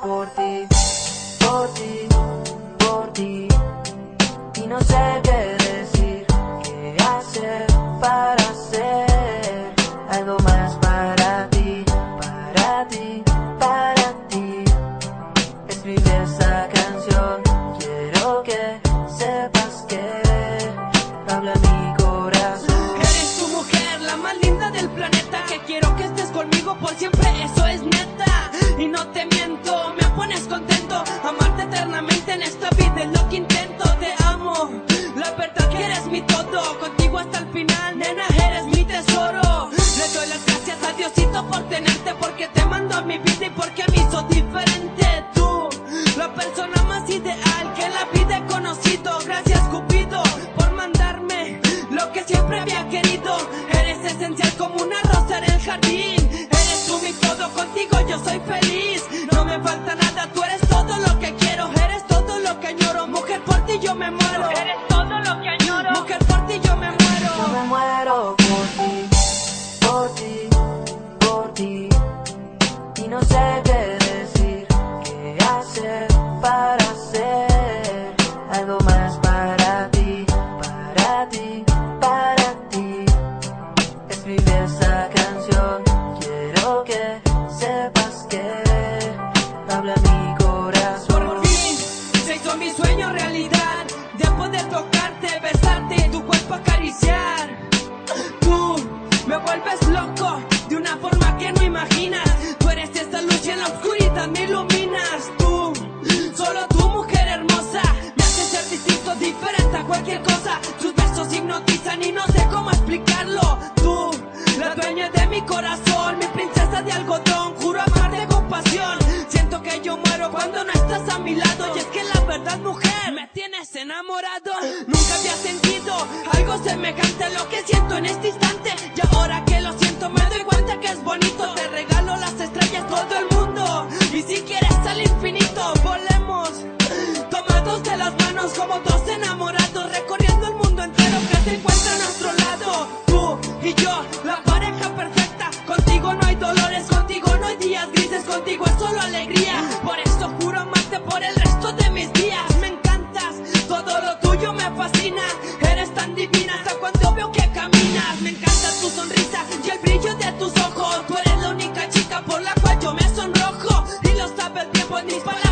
por ti, por ti, por ti. Y no sé qué decir, qué hacer para hacer algo más para ti, para ti, para ti. Escribí esta canción, quiero que sepas que habla mi corazón. Eres tu mujer, la más linda del planeta, que quiero que estés conmigo por siempre, eso es neta. Y no te miento, me pones contento, amarte eternamente en esta vida es lo que intento. Te amo, la verdad que eres mi todo, contigo hasta el final, nena, eres mi tesoro. Le doy las gracias a Diosito por tenerte, porque te mando a mi vida y porque a mí sos diferente. Tú, la persona más ideal que en la vida he conocido. Gracias Cupido por mandarme lo que siempre había querido. Eres esencial como una rosa en el jardín. Eres tú mi todo, contigo yo soy feliz. No me falta nada, tú eres todo lo que quiero. Eres todo lo que añoro, mujer, por ti yo me muero. Eres todo lo que añoro, mujer, por ti yo me muero. Yo me muero por ti, por ti, por ti. Y no sé qué decir, qué hacer para hacer algo más para ti, para ti, para ti. Escribí esta canción, quiero que sepas que habla mi corazón. Por fin se hizo mi sueño realidad, de poder tocarte, besarte y tu cuerpo acariciar. Tú me vuelves loco de una forma que no imaginas. Tú eres esa luz y en la oscuridad me iluminas. Tú, solo tú, mujer hermosa, me haces ser distinto, diferente a cualquier cosa. Tus besos hipnotizan y no sé cómo explicarlo. Tú, la dueña de mi corazón, mi princesa de algodón, juro amarte con pasión. Siento que yo muero cuando no estás a mi lado. Y es que la verdad, mujer, me tienes enamorado. Nunca había sentido algo semejante a lo que siento en este instante. Y ahora que lo siento me doy cuenta que es bonito. Te regalo las estrellas, todo el mundo. Y si quieres al infinito, volemos tomados de las manos como dos enamorados, recorriendo el mundo entero que se encuentra a nuestro lado. Tú y yo, la pareja perfecta. Contigo no hay dolores, contigo no hay días grises, contigo es solo alegría. Por eso juro amarte por el resto de mis días. Me encantas, todo lo tuyo me fascina. Eres tan divina hasta cuando veo que caminas. Me encanta tu sonrisa y el brillo de tus ojos. Tú eres la única chica por la cual yo me sonrojo. Y lo sabes bien, pues mis palabras